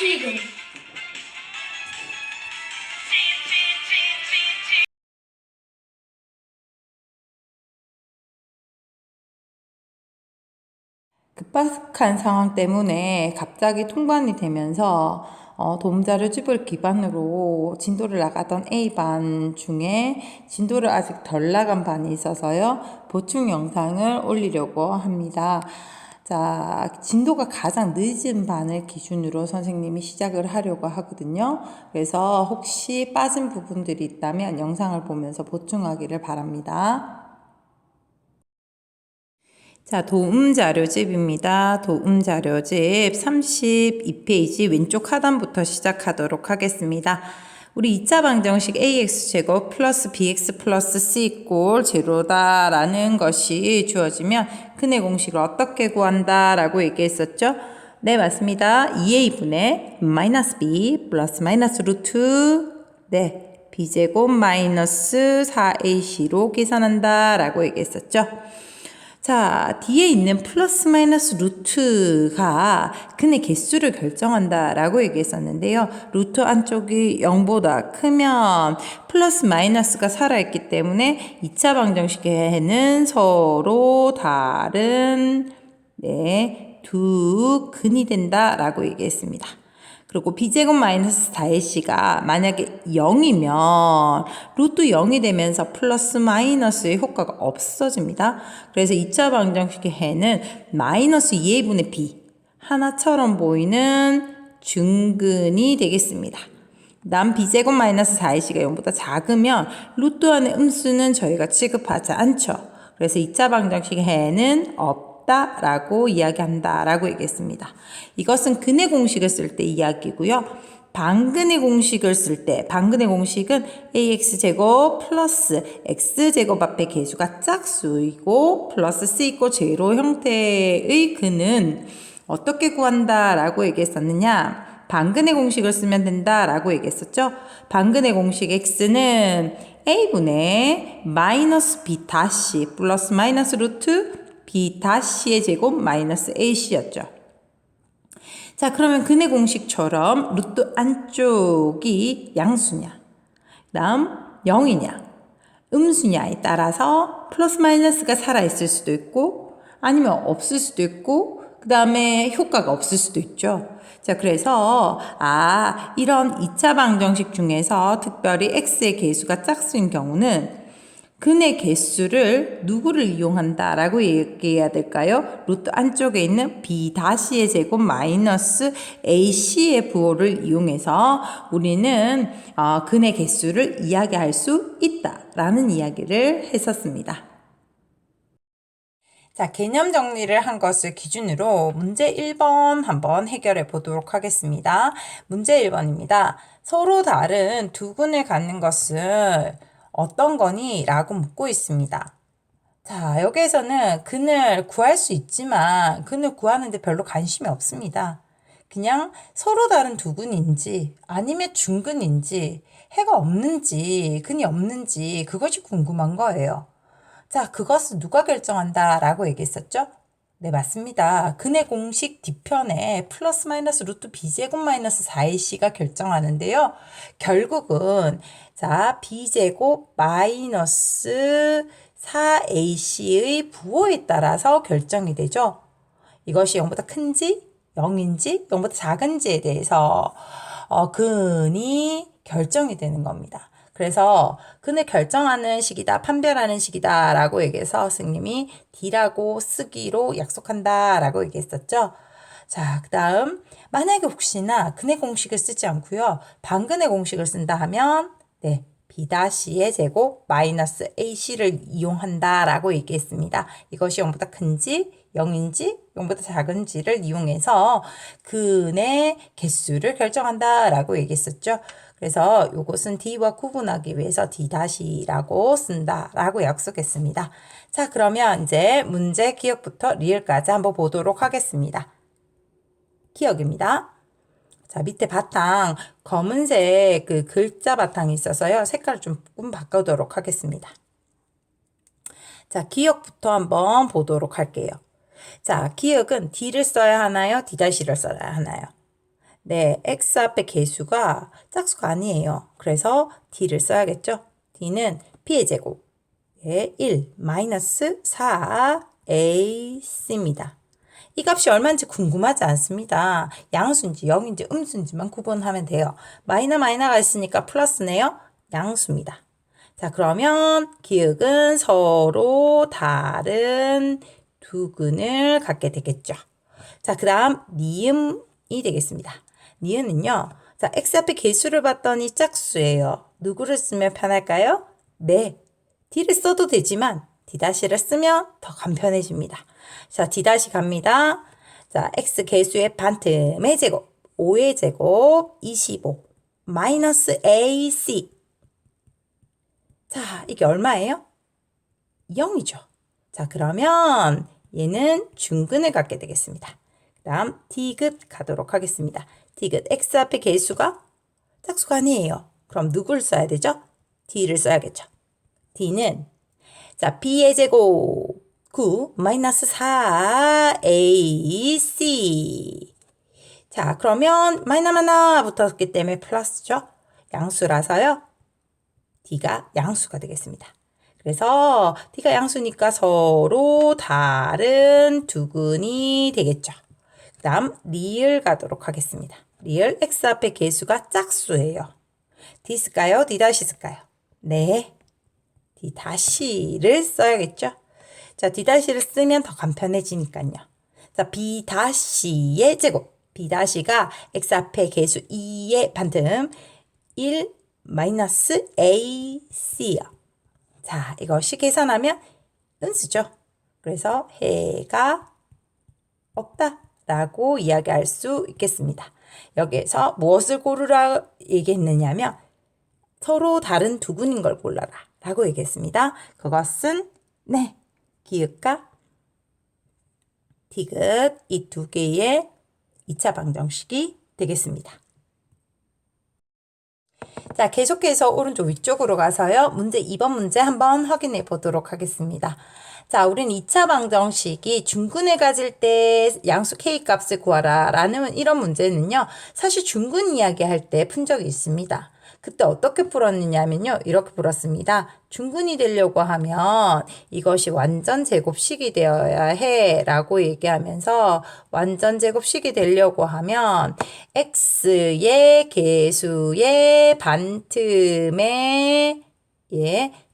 지금 급박한 상황 때문에 갑자기 통관이 되면서 도움자료집을 기반으로 진도를 나가던 A반 중에 진도를 아직 덜 나간 반이 있어서요. 보충 영상을 올리려고 합니다. 자, 진도가 가장 늦은 반을 기준으로 선생님이 시작을 하려고 하거든요. 그래서 혹시 빠진 부분들이 있다면 영상을 보면서 보충하기를 바랍니다. 자, 도움자료집입니다. 도움자료집 32페이지 왼쪽 하단부터 시작하도록 하겠습니다. 우리 2차 방정식 ax제곱 플러스 bx 플러스 c 꼴 제로다라는 것이 주어지면 근의 공식을 어떻게 구한다 라고 얘기했었죠? 네, 맞습니다. 2a분의 마이너스 b 플러스 마이너스 루트 네, b제곱 마이너스 4ac로 계산한다 라고 얘기했었죠? 자, 뒤에 있는 플러스 마이너스 루트가 근의 개수를 결정한다 라고 얘기했었는데요. 루트 안쪽이 0보다 크면 플러스 마이너스가 살아있기 때문에 2차 방정식에는 서로 다른 두 근이 된다 라고 얘기했습니다. 그리고 b제곱 마이너스 4ac가 만약에 0이면 루트 0이 되면서 플러스 마이너스의 효과가 없어집니다. 그래서 2차 방정식의 해는 마이너스 2a분의 b 하나처럼 보이는 중근이 되겠습니다. 남 b제곱 마이너스 4ac가 0보다 작으면 루트 안의 음수는 저희가 취급하지 않죠. 그래서 2차 방정식의 해는 라고 이야기한다 라고 얘기했습니다. 이것은 근의 공식을 쓸 때 이야기고요. 반근의 공식을 쓸 때 반근의 공식은 ax제곱 플러스 x제곱 앞에 개수가 짝수이고 플러스 c 있고 제로 형태의 근은 어떻게 구한다 라고 얘기했었느냐, 반근의 공식을 쓰면 된다 라고 얘기했었죠. 반근의 공식 x는 a분의 마이너스 b 다시 플러스 마이너스 루트 b 다시의 제곱 마이너스 ac였죠. 자, 그러면 근의 공식처럼 루트 안쪽이 양수냐, 다음 0이냐, 음수냐에 따라서 플러스 마이너스가 살아있을 수도 있고 아니면 없을 수도 있고 그 다음에 효과가 없을 수도 있죠. 자, 그래서 이런 2차 방정식 중에서 특별히 x의 개수가 짝수인 경우는 근의 개수를 누구를 이용한다 라고 얘기해야 될까요? 루트 안쪽에 있는 b 다시의 제곱 마이너스 ac의 부호를 이용해서 우리는 근의 개수를 이야기할 수 있다 라는 이야기를 했었습니다. 자, 개념 정리를 한 것을 기준으로 문제 1번 한번 해결해 보도록 하겠습니다. 문제 1번입니다. 서로 다른 두 근을 갖는 것을 어떤 거니? 라고 묻고 있습니다. 자, 여기에서는 근을 구할 수 있지만 근을 구하는데 별로 관심이 없습니다. 그냥 서로 다른 두 근인지 아니면 중근인지 해가 없는지 근이 없는지 그것이 궁금한 거예요. 자, 그것을 누가 결정한다 라고 얘기했었죠? 네, 맞습니다. 근의 공식 뒤편에 플러스 마이너스 루트 b제곱 마이너스 4ac가 결정하는데요. 결국은 자, b제곱 마이너스 4ac의 부호에 따라서 결정이 되죠. 이것이 0보다 큰지 0인지 0보다 작은지에 대해서 근이 결정이 되는 겁니다. 그래서 근을 결정하는 식이다, 판별하는 식이다 라고 얘기해서 스님이 D라고 쓰기로 약속한다 라고 얘기했었죠. 자, 그 다음 만약에 혹시나 근의 공식을 쓰지 않고요, 반근의 공식을 쓴다 하면 네, B-의 제곱 마이너스 AC를 이용한다 라고 얘기했습니다. 이것이 0보다 큰지 0인지 0보다 작은지를 이용해서 근의 개수를 결정한다 라고 얘기했었죠. 그래서 이것은 D와 구분하기 위해서 D-라고 쓴다 라고 약속했습니다. 자, 그러면 이제 문제 기억부터 리을까지 한번 보도록 하겠습니다. 기억입니다. 자, 밑에 바탕 검은색 그 글자 바탕이 있어서요. 색깔을 조금 바꾸도록 하겠습니다. 자, 기억부터 한번 보도록 할게요. 자, 기억은 D를 써야 하나요? D-를 써야 하나요? 네, x 앞에 개수가 짝수가 아니에요. 그래서 d를 써야겠죠. d는 b의 제곱에 1 마이너스 4ac입니다. 이 값이 얼마인지 궁금하지 않습니다. 양수인지 0인지 음수인지만 구분하면 돼요. 마이너가 있으니까 플러스네요. 양수입니다. 자, 그러면 기역은 서로 다른 두 근을 갖게 되겠죠. 자, 그 다음 니음이 되겠습니다. 니은은요. 자, x 앞에 개수를 봤더니 짝수예요. 누구를 쓰면 편할까요? 네, d를 써도 되지만 d-를 쓰면 더 간편해집니다. 자, d- 갑니다. 자, x 개수의 반틈의 제곱, 5의 제곱, 25, 마이너스 ac. 자, 이게 얼마예요? 0이죠. 자, 그러면 얘는 중근을 갖게 되겠습니다. 그 다음 디귿 가도록 하겠습니다. 디귿 x 앞에 개수가 짝수가 아니에요. 그럼 누굴 써야 되죠? d를 써야겠죠. d는 자, b의 제곱 9 마이너스 4ac. 자, 그러면 마이너스 붙었기 때문에 플러스죠. 양수라서요. d가 양수가 되겠습니다. 그래서 d가 양수니까 서로 다른 두 근이 되겠죠. 그 다음 리을 가도록 하겠습니다. 리을 x 앞에 개수가 짝수예요. d 쓸까요? d 다시 쓸까요? 네, d 다시를 써야겠죠. 자, d 다시를 쓰면 더 간편해지니까요. 자, b 다시의 제곱. b 다시가 x 앞에 개수 2의 반틈 1 마이너스 ac요. 자, 이것이 계산하면 은수죠. 그래서 해가 없다라고 이야기할 수 있겠습니다. 여기에서 무엇을 고르라 얘기했느냐면 서로 다른 두 근인 걸 골라라 라고 얘기했습니다. 그것은 네, 기역과 디귿 이 두 개의 2차 방정식이 되겠습니다. 자, 계속해서 오른쪽 위쪽으로 가서요. 문제 2번 문제 한번 확인해 보도록 하겠습니다. 자, 우린 2차 방정식이 중근을 가질 때 양수 k 값을 구하라 라는 이런 문제는요. 사실 중근 이야기할 때 푼 적이 있습니다. 그때 어떻게 풀었느냐면요. 이렇게 풀었습니다. 중근이 되려고 하면 이것이 완전 제곱식이 되어야 해 라고 얘기하면서 완전 제곱식이 되려고 하면 x의 개수의 반틈의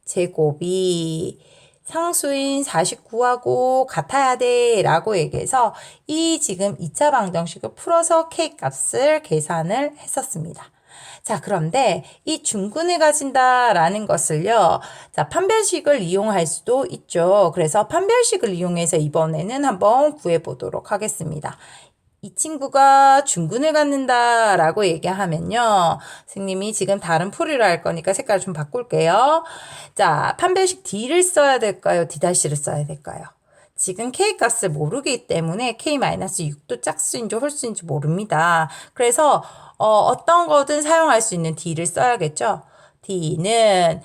제곱이 상수인 49하고 같아야 돼 라고 얘기해서 이 지금 2차 방정식을 풀어서 k 값을 계산을 했었습니다. 자, 그런데 이 중근을 가진다라는 것을요. 자, 판별식을 이용할 수도 있죠. 그래서 판별식을 이용해서 이번에는 한번 구해 보도록 하겠습니다. 이 친구가 중근을 갖는다라고 얘기하면요. 선생님이 지금 다른 풀이를 할 거니까 색깔 좀 바꿀게요. 자, 판별식 D를 써야 될까요? D-를 써야 될까요? 지금 K 값을 모르기 때문에 K-6도 짝수인지 홀수인지 모릅니다. 그래서 어떤 거든 사용할 수 있는 D를 써야겠죠. D는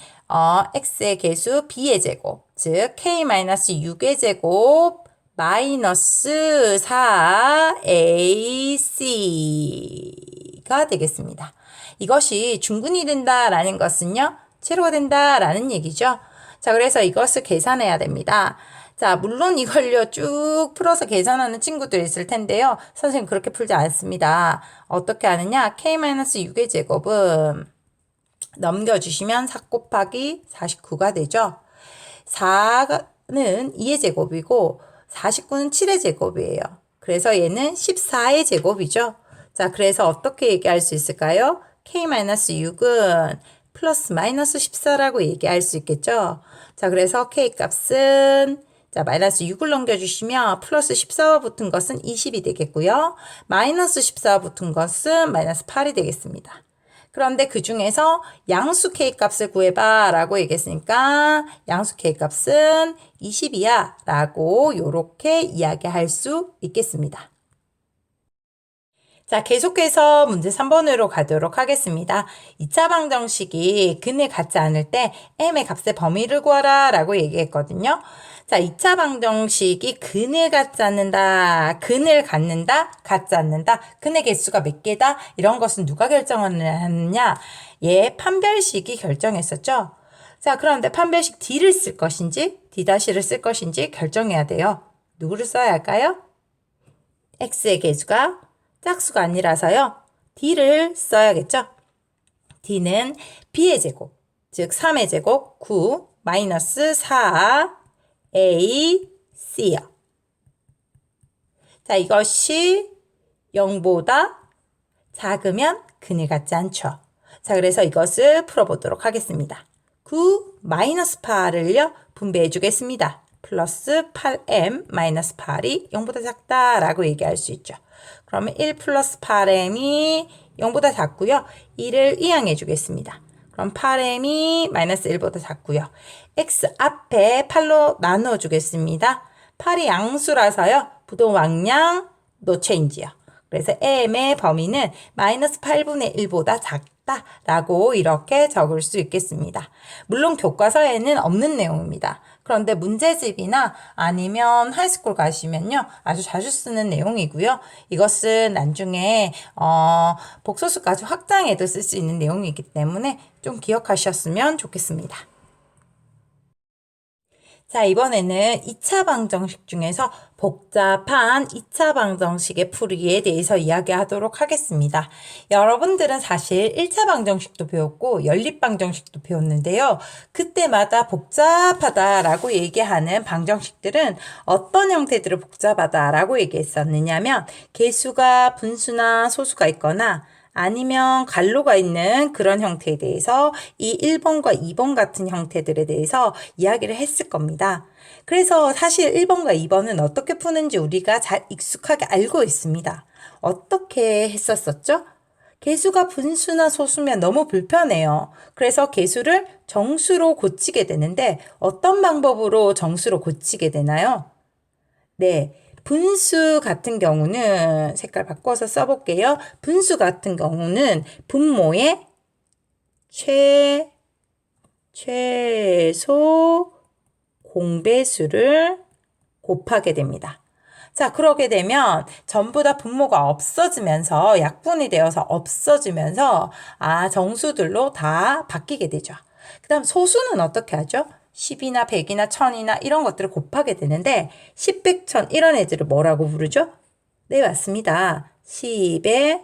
X의 개수 B의 제곱, 즉 K-6의 제곱 마이너스 4ac가 되겠습니다. 이것이 중근이 된다라는 것은요. 제로가 된다라는 얘기죠. 자, 그래서 이것을 계산해야 됩니다. 자, 물론 이걸요 쭉 풀어서 계산하는 친구들이 있을 텐데요. 선생님 그렇게 풀지 않습니다. 어떻게 하느냐? k-6의 제곱은 넘겨주시면 4 곱하기 49가 되죠. 4는 2의 제곱이고 49는 7의 제곱이에요. 그래서 얘는 14의 제곱이죠. 자, 그래서 어떻게 얘기할 수 있을까요? k-6은 플러스 마이너스 14라고 얘기할 수 있겠죠. 자, 그래서 k 값은 자, 마이너스 6을 넘겨주시면 플러스 14와 붙은 것은 20이 되겠고요. 마이너스 14와 붙은 것은 마이너스 8이 되겠습니다. 그런데 그 중에서 양수 k 값을 구해봐 라고 얘기했으니까 양수 k 값은 20이야 라고 요렇게 이야기할 수 있겠습니다. 자, 계속해서 문제 3번으로 가도록 하겠습니다. 2차 방정식이 근을 갖지 않을 때 m의 값의 범위를 구하라 라고 얘기했거든요. 자, 2차 방정식이 근을 갖지 않는다, 근을 갖는다, 갖지 않는다, 근의 개수가 몇 개다, 이런 것은 누가 결정하느냐? 판별식이 결정했었죠. 자, 그런데 판별식 D를 쓸 것인지, D-를 쓸 것인지 결정해야 돼요. 누구를 써야 할까요? X의 개수가 짝수가 아니라서요. D를 써야겠죠. D는 B의 제곱, 즉 3의 제곱 9 마이너스 4 A, C요. 자, 이것이 0보다 작으면 근을 갖지 않죠. 자, 그래서 이것을 풀어보도록 하겠습니다. 9 마이너스 8을요 분배해 주겠습니다. 플러스 8m 마이너스 8이 0보다 작다라고 얘기할 수 있죠. 그러면 1 플러스 8m이 0보다 작고요. 1을 이항해 주겠습니다. 그럼 8m이 마이너스 1보다 작고요. x 앞에 8로 나누어 주겠습니다. 8이 양수라서요. 부동항량 no change요. 그래서 m의 범위는 마이너스 8분의 1보다 작다라고 이렇게 적을 수 있겠습니다. 물론 교과서에는 없는 내용입니다. 그런데 문제집이나 아니면 하이스쿨 가시면요. 아주 자주 쓰는 내용이고요. 이것은 나중에 복소수까지 확장해도 쓸 수 있는 내용이기 때문에 좀 기억하셨으면 좋겠습니다. 자, 이번에는 2차 방정식 중에서 복잡한 2차 방정식의 풀이에 대해서 이야기하도록 하겠습니다. 여러분들은 사실 1차 방정식도 배웠고 연립 방정식도 배웠는데요. 그때마다 복잡하다라고 얘기하는 방정식들은 어떤 형태들을 복잡하다라고 얘기했었느냐면 개수가 분수나 소수가 있거나 아니면 갈로가 있는 그런 형태에 대해서 이 1번과 2번 같은 형태들에 대해서 이야기를 했을 겁니다. 그래서 사실 1번과 2번은 어떻게 푸는지 우리가 잘 익숙하게 알고 있습니다. 어떻게 했었었죠? 개수가 분수나 소수면 너무 불편해요. 그래서 개수를 정수로 고치게 되는데 어떤 방법으로 정수로 고치게 되나요? 네. 분수 같은 경우는 색깔 바꿔서 써볼게요. 분수 같은 경우는 분모의 최소 공배수를 곱하게 됩니다. 자, 그러게 되면 전부 다 분모가 없어지면서 약분이 되어서 없어지면서 정수들로 다 바뀌게 되죠. 그 다음 소수는 어떻게 하죠? 10이나 100이나 1000이나 이런 것들을 곱하게 되는데 10, 100, 1000 이런 애들을 뭐라고 부르죠? 네, 맞습니다. 10의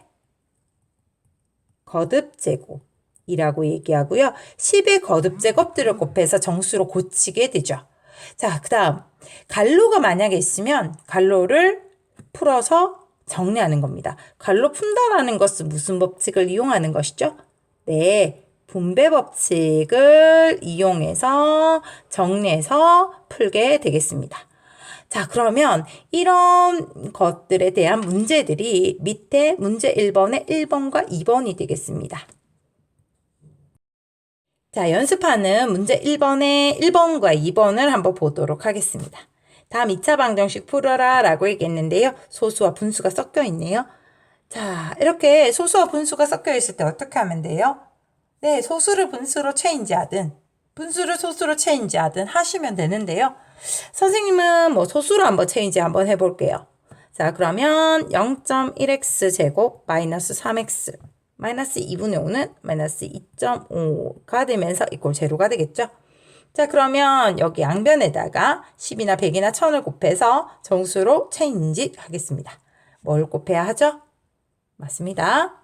거듭제곱이라고 얘기하고요. 10의 거듭제곱들을 곱해서 정수로 고치게 되죠. 자, 그 다음 갈로가 만약에 있으면 갈로를 풀어서 정리하는 겁니다. 갈로 푼다라는 것은 무슨 법칙을 이용하는 것이죠? 네, 분배 법칙을 이용해서 정리해서 풀게 되겠습니다. 자, 그러면 이런 것들에 대한 문제들이 밑에 문제 1번에 1번과 2번이 되겠습니다. 자, 연습하는 문제 1번에 1번과 2번을 한번 보도록 하겠습니다. 다음 2차 방정식 풀어라 라고 얘기했는데요. 소수와 분수가 섞여 있네요. 자, 이렇게 소수와 분수가 섞여 있을 때 어떻게 하면 돼요? 네, 소수를 분수로 체인지하든 분수를 소수로 체인지하든 하시면 되는데요. 선생님은 소수로 한번 체인지 한번 해볼게요. 자, 그러면 0.1x 제곱 마이너스 3x 마이너스 2분의 5는 마이너스 2.5가 되면서 이꼴 제로가 되겠죠. 자, 그러면 여기 양변에다가 10이나 100이나 1000을 곱해서 정수로 체인지 하겠습니다. 뭘 곱해야 하죠? 맞습니다.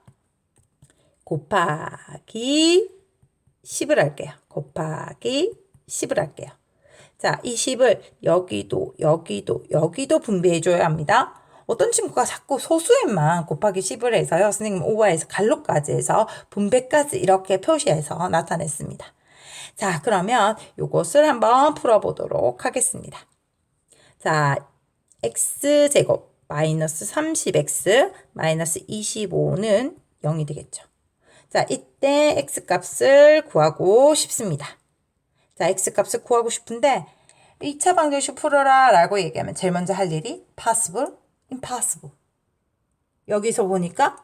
곱하기 10을 할게요. 곱하기 10을 할게요. 자, 이 10을 여기도 분배해줘야 합니다. 어떤 친구가 자꾸 소수에만 곱하기 10을 해서요. 선생님 오버해서 갈로까지 해서 분배까지 이렇게 표시해서 나타냈습니다. 자, 그러면 이것을 한번 풀어보도록 하겠습니다. 자, x제곱 마이너스 30x 마이너스 25는 0이 되겠죠. 자, 이때 x값을 구하고 싶습니다. 자, x값을 구하고 싶은데 2차 방정식 풀어라 라고 얘기하면 제일 먼저 할 일이 possible, impossible. 여기서 보니까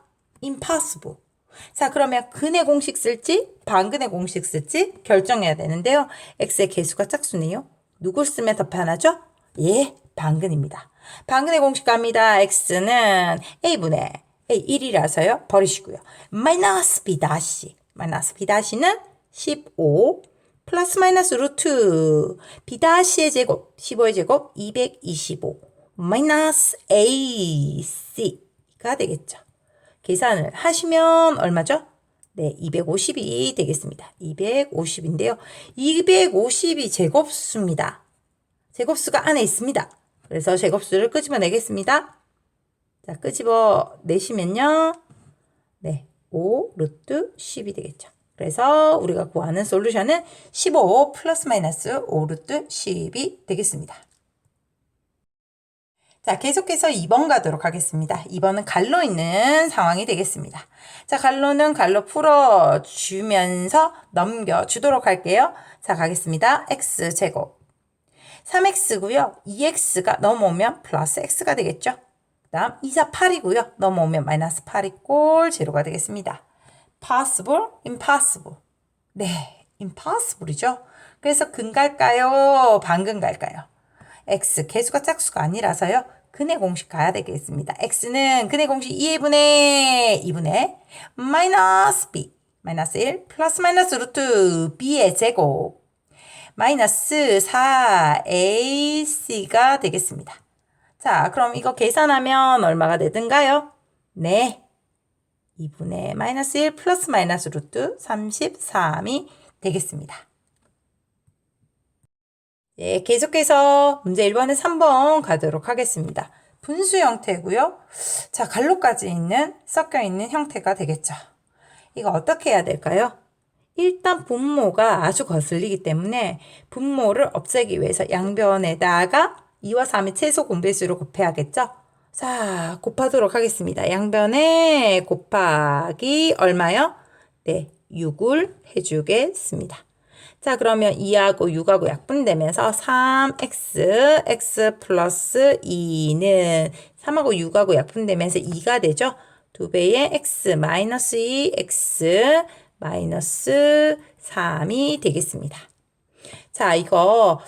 impossible. 자, 그러면 근의 공식 쓸지 반근의 공식 쓸지 결정해야 되는데요. x의 개수가 짝수네요. 누굴 쓰면 더 편하죠? 예, 반근입니다. 반근의 공식 갑니다. x는 a분의 a 1이라서요. 버리시고요. 마이너스 b 다시. 마이너스 b 다시는 15 플러스 마이너스 루트 b 다시의 제곱 15의 제곱 225 마이너스 ac가 되겠죠. 계산을 하시면 얼마죠? 네, 250이 되겠습니다. 250인데요. 250이 제곱수입니다. 제곱수가 안에 있습니다. 그래서 제곱수를 끄집어내겠습니다. 자, 끄집어내시면요. 네, 5 루트 10이 되겠죠. 그래서 우리가 구하는 솔루션은 15 플러스 마이너스 5 루트 10이 되겠습니다. 자, 계속해서 2번 가도록 하겠습니다. 2번은 갈로 있는 상황이 되겠습니다. 자, 갈로는 갈로 풀어주면서 넘겨주도록 할게요. 자, 가겠습니다. x제곱 3x고요. 2x가 넘어오면 플러스 x가 되겠죠. 그 다음 2, 4, 8이고요. 넘어오면 마이너스 8이 꼴 제로가 되겠습니다. possible, impossible. 네, impossible이죠. 그래서 근 갈까요? 반근 갈까요? x 개수가 짝수가 아니라서요. 근의 공식 가야 되겠습니다. x는 근의 공식 2분의 마이너스 b 마이너스 1 플러스 마이너스 루트 b의 제곱 마이너스 4ac가 되겠습니다. 자, 그럼 이거 계산하면 얼마가 되든가요? 네, 2분의 마이너스 1 플러스 마이너스 루트 33이 되겠습니다. 네, 계속해서 문제 1번에 3번 가도록 하겠습니다. 분수 형태고요. 자, 갈로까지 섞여 있는 형태가 되겠죠. 이거 어떻게 해야 될까요? 일단 분모가 아주 거슬리기 때문에 분모를 없애기 위해서 양변에다가 2와 3의 최소 공배수를 곱해야겠죠? 자, 곱하도록 하겠습니다. 양변에 곱하기 얼마요? 네, 6을 해주겠습니다. 자, 그러면 2하고 6하고 약분되면서 3x, x 플러스 2는 3하고 6하고 약분되면서 2가 되죠? 2배의 x 마이너스 2, x 마이너스 3이 되겠습니다. 자, 이거,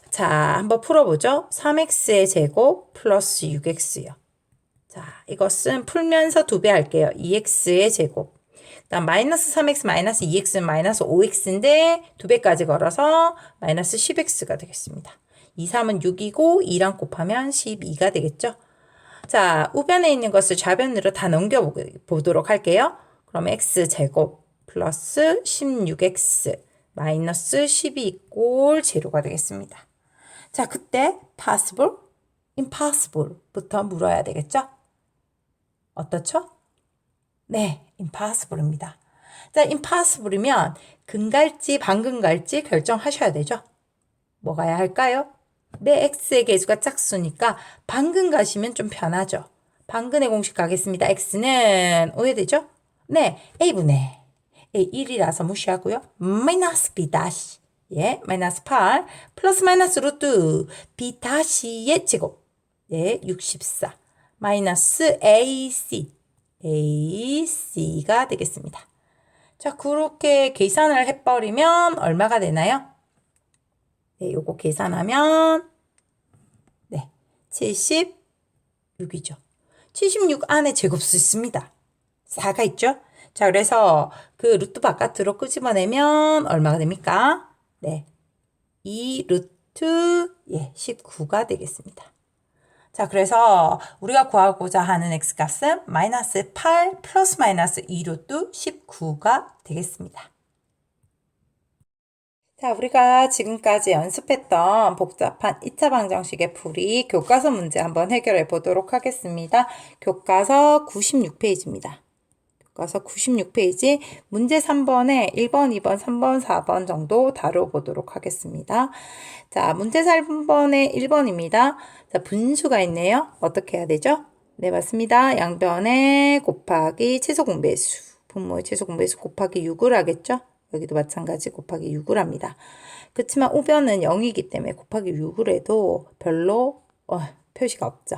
자, 한번 풀어보죠. 3x의 제곱 플러스 6x요. 자, 이것은 풀면서 2배 할게요. 2x의 제곱. 그다음 마이너스 3x 마이너스 2x는 마이너스 5x인데 2배까지 걸어서 마이너스 10x가 되겠습니다. 2, 3은 6이고 2랑 곱하면 12가 되겠죠. 자, 우변에 있는 것을 좌변으로 다 넘겨보도록 할게요. 그럼 x제곱 플러스 16x 마이너스 12 꼴 제로가 되겠습니다. 자, 그때 possible, impossible부터 물어야 되겠죠? 어떻죠? 네, impossible입니다. 자, impossible이면 근 갈지 반근 갈지 결정하셔야 되죠. 뭐 가야 할까요? 네, x의 개수가 짝수니까 반근 가시면 좀 편하죠. 반근의 공식 가겠습니다. x는 오해되죠? 네, a분의 a 1이라서 무시하고요. 마이너스 b 다시 예, 마이너스 8 플러스 마이너스 루트 b 다시의 제곱 예, 64 마이너스 ac가 되겠습니다. 자, 그렇게 계산을 해버리면 얼마가 되나요? 네, 요거 계산하면 네, 76이죠. 76 안에 제곱수 있습니다. 4가 있죠? 자, 그래서 그 루트 바깥으로 끄집어내면 얼마가 됩니까? 네, 2 루트 19가 되겠습니다. 자, 그래서 우리가 구하고자 하는 x값은 마이너스 8 플러스 마이너스 2 루트 19가 되겠습니다. 자, 우리가 지금까지 연습했던 복잡한 2차 방정식의 풀이 교과서 문제 한번 해결해 보도록 하겠습니다. 교과서 96페이지입니다. 교과서 96페이지 문제 3번에 1번, 2번, 3번, 4번 정도 다뤄보도록 하겠습니다. 자, 문제 3번에 1번입니다. 자, 분수가 있네요. 어떻게 해야 되죠? 네, 맞습니다. 양변에 곱하기 최소 공배수, 분모의 최소 공배수 곱하기 6을 하겠죠? 여기도 마찬가지 곱하기 6을 합니다. 그렇지만 우변은 0이기 때문에 곱하기 6을 해도 별로 표시가 없죠.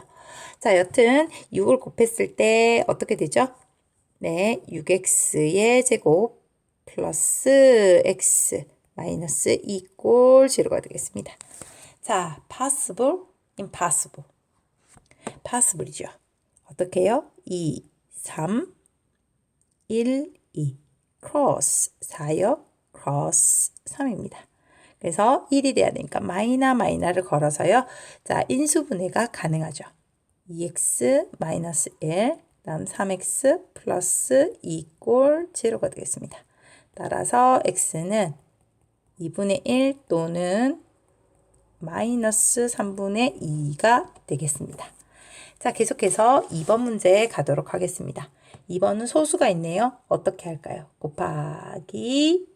자, 여튼 6을 곱했을 때 어떻게 되죠? 네, 6x의 제곱 플러스 x 마이너스 2 꼴 제로가 되겠습니다. 자, possible, impossible. possible이죠. 어떻게 해요? 2, 3, 1, 2. cross 4요. cross 3입니다. 그래서 1이 돼야 되니까 마이너를 걸어서요. 자, 인수분해가 가능하죠. 2x 마이너스 1, 다음 3x 플러스 2 꼴 제로가 되겠습니다. 따라서 x는 2분의 1 또는 마이너스 3분의 2가 되겠습니다. 자, 계속해서 2번 문제 가도록 하겠습니다. 2번은 소수가 있네요. 어떻게 할까요? 곱하기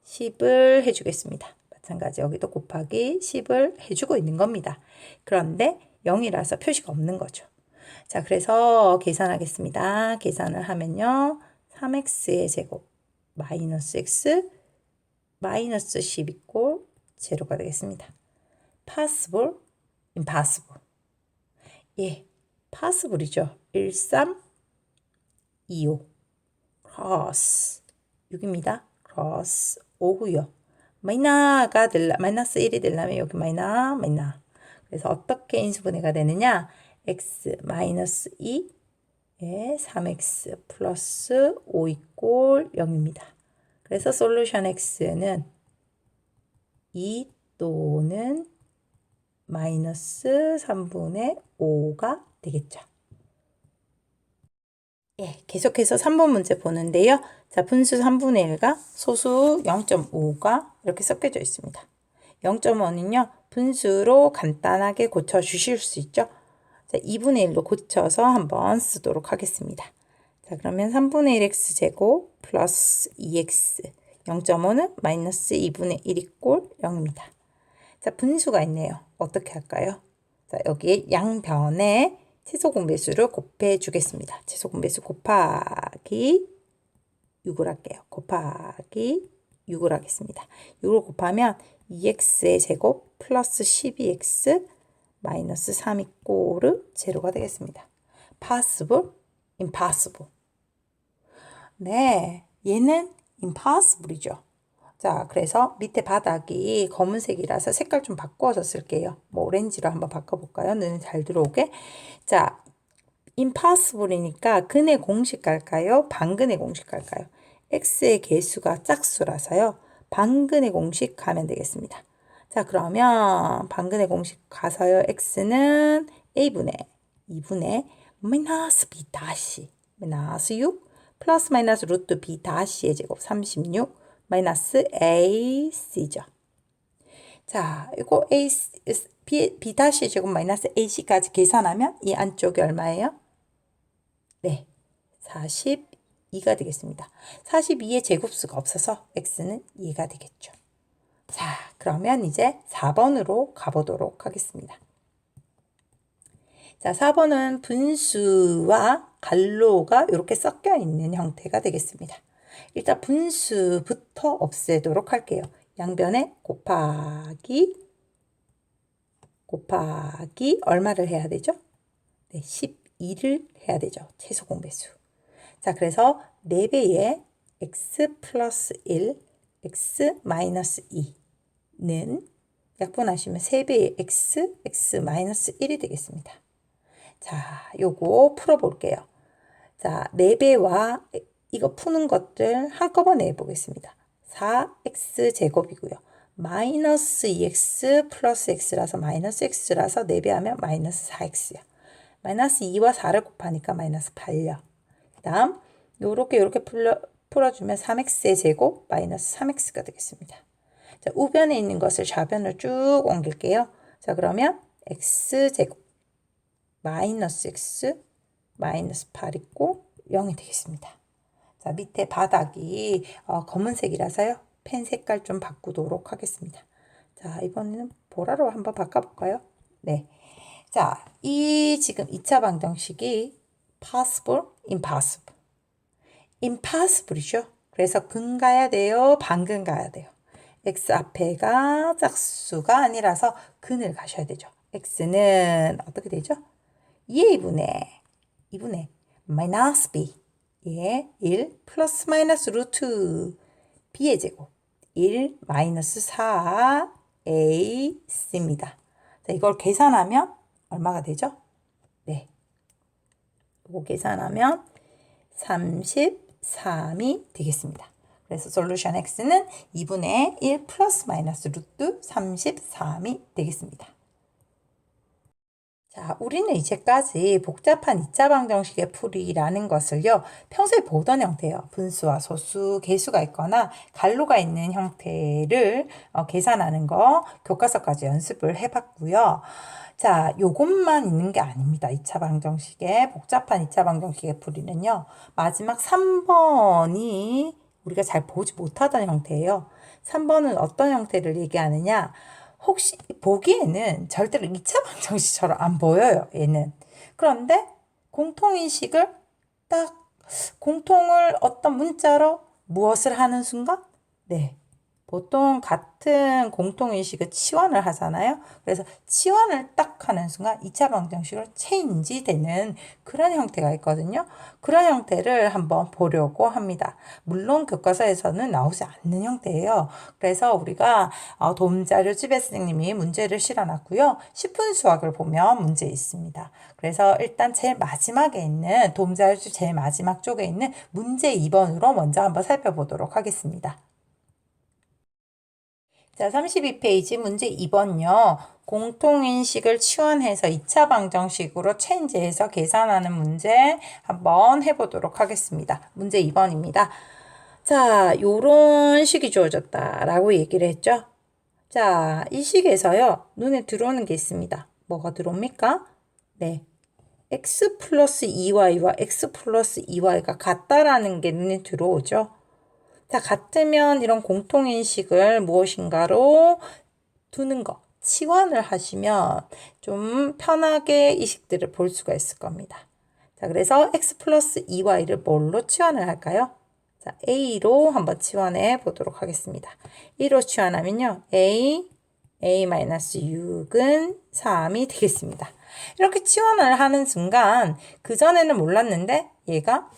10을 해주겠습니다. 마찬가지 여기도 곱하기 10을 해주고 있는 겁니다. 그런데 0이라서 표시가 없는 거죠. 자, 그래서 계산하겠습니다. 계산을 하면요. 3x의 제곱 마이너스 x 마이너스 12 꼴 제로가 되겠습니다. possible, impossible. 예, possible이죠. 1, 3, 2, 5. cross 6입니다. cross 5고요. 마이너스 1이 되려면 여기 마이너. 그래서 어떻게 인수분해가 되느냐? x 마이너스 2에 3x 플러스 5 이꼴 0입니다. 그래서 솔루션 x는 2 또는 마이너스 3분의 5가 되겠죠. 예, 계속해서 3번 문제 보는데요. 자, 분수 3분의 1과 소수 0.5가 이렇게 섞여져 있습니다. 0.5는요, 분수로 간단하게 고쳐주실 수 있죠. 자, 2분의 1로 고쳐서 한번 쓰도록 하겠습니다. 자, 그러면 3분의 1x 제곱 플러스 2x 0.5는 마이너스 2분의 1이 꼴 0입니다. 자, 분수가 있네요. 어떻게 할까요? 자, 여기에 양변에 최소공배수를 곱해 주겠습니다. 최소공배수 곱하기 6을 할게요. 곱하기 6을 하겠습니다. 6을 곱하면 2x의 제곱 플러스 12x 마이너스 3이 꼴르 제로가 되겠습니다. possible, impossible. 네, 얘는 impossible이죠. 자, 그래서 밑에 바닥이 검은색이라서 색깔 좀 바꿔서 쓸게요. 뭐 오렌지로 한번 바꿔볼까요? 눈에 잘 들어오게. 자, impossible이니까 근의 공식 갈까요? 반근의 공식 갈까요? x의 개수가 짝수라서요. 반근의 공식 가면 되겠습니다. 자, 그러면 반근의 공식 가서요. x는 a분의 2분의 마이너스 b 다시 마이너스 6 플러스 마이너스 루트 b 다시의 제곱 36 마이너스 ac죠. 자, 이거 b 다시의 제곱 마이너스 ac까지 계산하면 이 안쪽이 얼마예요? 네, 42가 되겠습니다. 42의 제곱수가 없어서 x는 2가 되겠죠. 자, 그러면 이제 4번으로 가보도록 하겠습니다. 자, 4번은 분수와 갈로가 이렇게 섞여 있는 형태가 되겠습니다. 일단 분수부터 없애도록 할게요. 양변에 곱하기 얼마를 해야 되죠? 네, 12를 해야 되죠. 최소 공배수. 자, 그래서 4배의 x 플러스 1, x 마이너스 2는 약분하시면 3배의 x 마이너스 1이 되겠습니다. 자, 요거 풀어볼게요. 자, 4배와 이거 푸는 것들 한꺼번에 해보겠습니다. 4x 제곱이고요. 마이너스 2x 플러스 x라서 마이너스 x라서 4배 하면 마이너스 4x요. 마이너스 2와 4를 곱하니까 마이너스 8요. 그 다음 요렇게 풀어주면 3x의 제곱 마이너스 3x가 되겠습니다. 자, 우변에 있는 것을 좌변으로 쭉 옮길게요. 자, 그러면 x제곱 마이너스 x 마이너스 8 있고 0이 되겠습니다. 자, 밑에 바닥이 검은색이라서요. 펜 색깔 좀 바꾸도록 하겠습니다. 자, 이번에는 보라로 한번 바꿔볼까요? 네. 자, 지금 2차 방정식이 possible, impossible. impossible이죠. 그래서 근 가야 돼요? 반근 가야 돼요? x 앞에가 짝수가 아니라서 근을 가셔야 되죠. x는 어떻게 되죠? 2분의 마이너스 b. 예, 1 플러스 마이너스 루트 b의 제곱. 1 마이너스 4ac입니다. 자, 이걸 계산하면 얼마가 되죠? 네. 이거 계산하면 33이 되겠습니다. 그래서 솔루션 x는 2분의 1 플러스 마이너스 루트 33이 되겠습니다. 자, 우리는 이제까지 복잡한 2차 방정식의 풀이라는 것을요, 평소에 보던 형태예요. 분수와 소수, 계수가 있거나 갈로가 있는 형태를 계산하는 거 교과서까지 연습을 해봤고요. 자, 요것만 있는 게 아닙니다. 2차 방정식의 복잡한 2차 방정식의 풀이는요, 마지막 3번이 우리가 잘 보지 못하던 형태예요. 3번은 어떤 형태를 얘기하느냐? 혹시 보기에는 절대로 2차 방정식처럼 안 보여요, 얘는. 그런데 공통인식을 딱 공통을 어떤 문자로 무엇을 하는 순간? 네. 보통 같은 공통인식을 치환을 하잖아요. 그래서 치환을 딱 하는 순간 2차 방정식으로 체인지 되는 그런 형태가 있거든요. 그런 형태를 한번 보려고 합니다. 물론 교과서에서는 나오지 않는 형태예요. 그래서 우리가 도움자료집에 선생님이 문제를 실어놨고요. 10분 수학을 보면 문제 있습니다. 그래서 일단 제일 마지막에 있는 도움자료집 제일 마지막 쪽에 있는 문제 2번으로 먼저 한번 살펴보도록 하겠습니다. 자, 32페이지 문제 2번요. 공통인식을 치환해서 2차 방정식으로 체인지해서 계산하는 문제 한번 해보도록 하겠습니다. 문제 2번입니다. 자, 요런 식이 주어졌다라고 얘기를 했죠. 자, 이 식에서요. 눈에 들어오는 게 있습니다. 뭐가 들어옵니까? 네. x 플러스 2y와 x 플러스 2y가 같다라는 게 눈에 들어오죠. 자, 같으면 이런 공통인식을 무엇인가로 두는 거, 치환을 하시면 좀 편하게 이 식들을 볼 수가 있을 겁니다. 자, 그래서 x 플러스 2y를 뭘로 치환을 할까요? 자, a로 한번 치환해 보도록 하겠습니다. 1로 치환하면요, a-6은 3이 되겠습니다. 이렇게 치환을 하는 순간, 그전에는 몰랐는데 얘가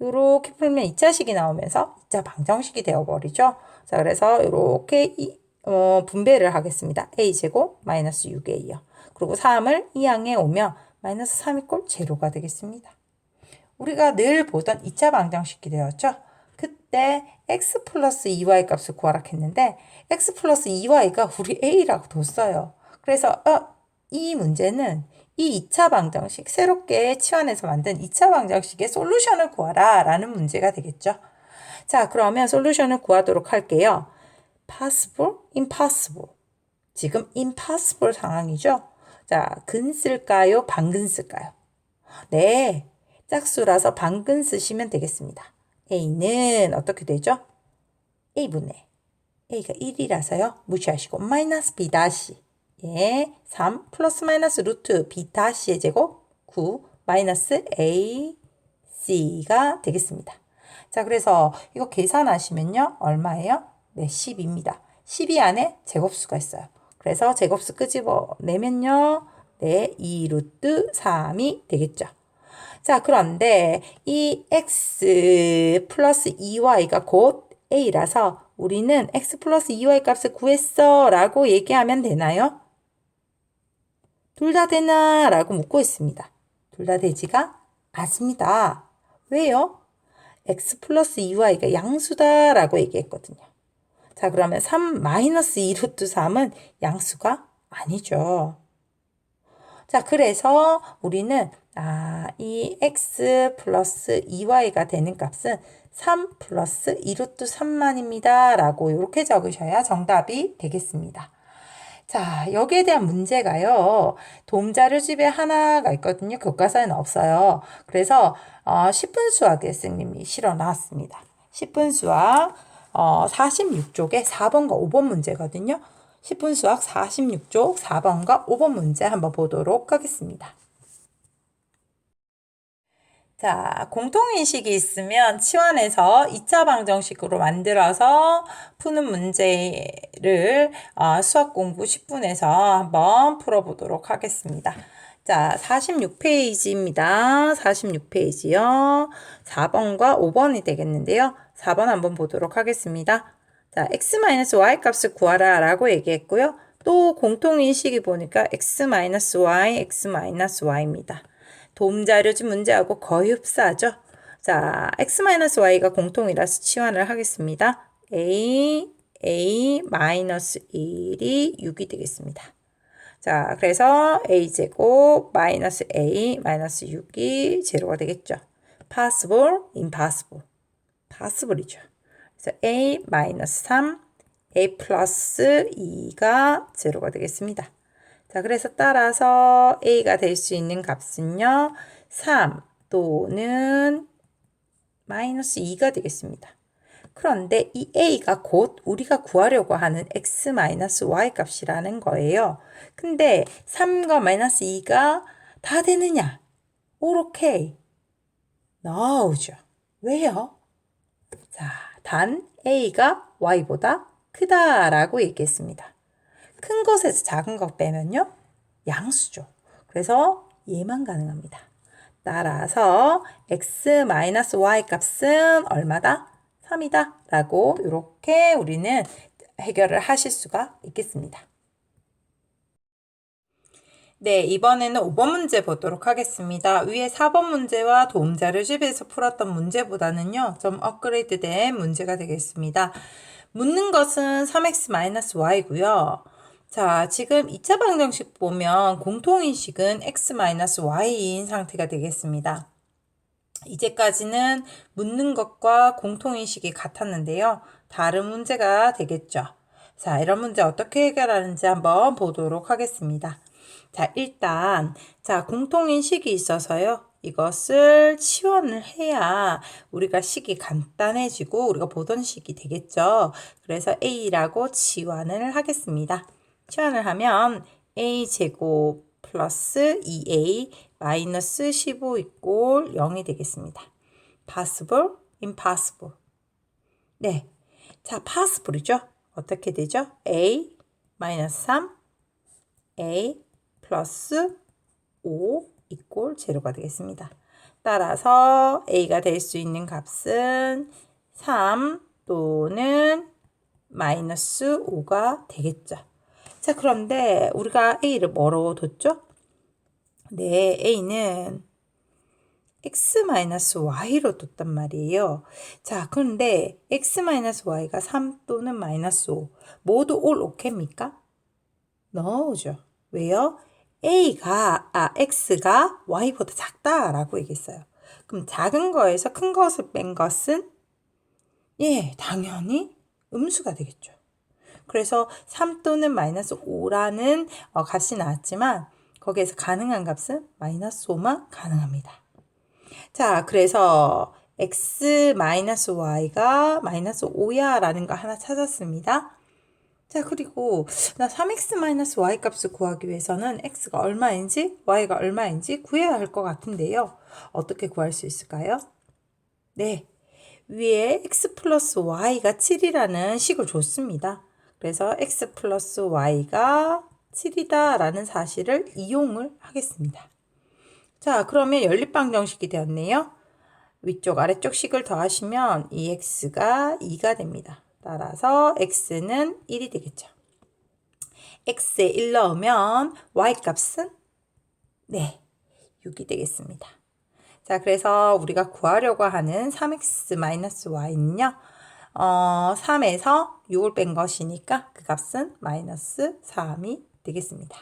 이렇게 풀면 2차식이 나오면서 2차 방정식이 되어버리죠. 자, 그래서 이렇게 분배를 하겠습니다. a제곱 마이너스 6a요. 그리고 3을 이 항에 오면 마이너스 3이 꼴 제로가 되겠습니다. 우리가 늘 보던 2차 방정식이 되었죠. 그때 x 플러스 2y 값을 구하라 했는데 x 플러스 2y가 우리 a라고 뒀어요. 그래서 이 문제는 이 2차 방정식, 새롭게 치환해서 만든 2차 방정식의 솔루션을 구하라 라는 문제가 되겠죠. 자, 그러면 솔루션을 구하도록 할게요. possible, impossible. 지금 impossible 상황이죠. 자, 근 쓸까요? 반근 쓸까요? 네, 짝수라서 반근 쓰시면 되겠습니다. a는 어떻게 되죠? a분의 a가 1이라서요. 무시하시고 마이너스 b 다시. 예, 3 플러스 마이너스 루트 b 다시의 제곱 9 마이너스 a c가 되겠습니다. 자, 그래서 이거 계산하시면요. 얼마예요? 네, 10입니다. 12 안에 제곱수가 있어요. 그래서 제곱수 끄집어내면요. 네, 2 루트 3이 되겠죠. 자, 그런데 이 x 플러스 2y가 곧 a라서 우리는 x 플러스 2y 값을 구했어 라고 얘기하면 되나요? 둘 다 되나? 라고 묻고 있습니다. 둘 다 되지가 않습니다. 왜요? x 플러스 2y가 양수다 라고 얘기했거든요. 자, 그러면 3 마이너스 2 루트 3은 양수가 아니죠. 자, 그래서 우리는 이 x 플러스 2y가 되는 값은 3 플러스 2 루트 3만입니다. 라고 이렇게 적으셔야 정답이 되겠습니다. 자, 여기에 대한 문제가요. 도움자료집에 하나가 있거든요. 교과서에는 없어요. 그래서 10분 수학에 선생님이 실어 놨습니다. 10분 수학 46쪽에 4번과 5번 문제거든요. 10분 수학 46쪽 4번과 5번 문제 한번 보도록 하겠습니다. 자, 공통인식이 있으면 치환해서 2차 방정식으로 만들어서 푸는 문제를 수학 공부 10분에서 한번 풀어보도록 하겠습니다. 자, 46페이지입니다. 46페이지요. 4번과 5번이 되겠는데요. 4번 한번 보도록 하겠습니다. 자, x-y 값을 구하라 라고 얘기했고요. 또 공통인식이 보니까 x-y, x-y입니다. 도움자료 준 문제하고 거의 흡사하죠. 자, x-y가 공통이라서 치환을 하겠습니다. a 마이너스 1이 6이 되겠습니다. 자, 그래서 a제곱 마이너스 a 마이너스 6이 제로가 되겠죠. possible, impossible. possible이죠. 그래서 a 마이너스 3, a 플러스 2가 제로가 되겠습니다. 자, 그래서 따라서 a가 될 수 있는 값은요. 3 또는 마이너스 2가 되겠습니다. 그런데 이 a가 곧 우리가 구하려고 하는 x-y 값이라는 거예요. 근데 3과 마이너스 2가 다 되느냐? 오케이. 나오죠. 왜요? 자, 단 a가 y보다 크다라고 얘기했습니다. 큰 것에서 작은 것 빼면요. 양수죠. 그래서 얘만 가능합니다. 따라서 x-y 값은 얼마다? 3이다 라고 이렇게 우리는 해결을 하실 수가 있겠습니다. 네, 이번에는 5번 문제 보도록 하겠습니다. 위에 4번 문제와 도움자료 집에서 풀었던 문제보다는요, 좀 업그레이드된 문제가 되겠습니다. 묻는 것은 3x-y고요. 자, 지금 2차 방정식 보면 공통인식은 x-y인 상태가 되겠습니다. 이제까지는 묻는 것과 공통인식이 같았는데요. 다른 문제가 되겠죠. 자, 이런 문제 어떻게 해결하는지 한번 보도록 하겠습니다. 자, 일단 공통인식이 있어서요. 이것을 치환을 해야 우리가 식이 간단해지고 우리가 보던 식이 되겠죠. 그래서 a라고 치환을 하겠습니다. 치환을 하면 a제곱 플러스 2a 마이너스 15 이꼴 0이 되겠습니다. possible, impossible. 네. 자, possible이죠. 어떻게 되죠? a 마이너스 3, a 플러스 5 이꼴 제로가 되겠습니다. 따라서 a가 될 수 있는 값은 3 또는 마이너스 5가 되겠죠. 자, 그런데 우리가 a를 뭐로 뒀죠? 네, a는 x-y로 뒀단 말이에요. 자, 그런데 x-y가 3 또는 마이너스 5 모두 all okay입니까? no죠. 왜요? x가 y보다 작다라고 얘기했어요. 그럼 작은 거에서 큰 것을 뺀 것은 당연히 음수가 되겠죠. 그래서 3 또는 마이너스 5라는 값이 나왔지만 거기에서 가능한 값은 마이너스 5만 가능합니다. 자, 그래서 x-y가 마이너스 5야 라는 거 하나 찾았습니다. 자, 그리고 나 3x-y 값을 구하기 위해서는 x가 얼마인지 y가 얼마인지 구해야 할 것 같은데요. 어떻게 구할 수 있을까요? 네, 위에 x 플러스 y가 7이라는 식을 줬습니다. 그래서 x 플러스 y가 7이다 라는 사실을 이용을 하겠습니다. 자, 그러면 연립방정식이 되었네요. 위쪽 아래쪽 식을 더하시면 이 x가 2가 됩니다. 따라서 x는 1이 되겠죠. x에 1 넣으면 y 값은 6이 되겠습니다. 자, 그래서 우리가 구하려고 하는 3x-y는요. 3에서 6을 뺀 것이니까 그 값은 마이너스 3이 되겠습니다.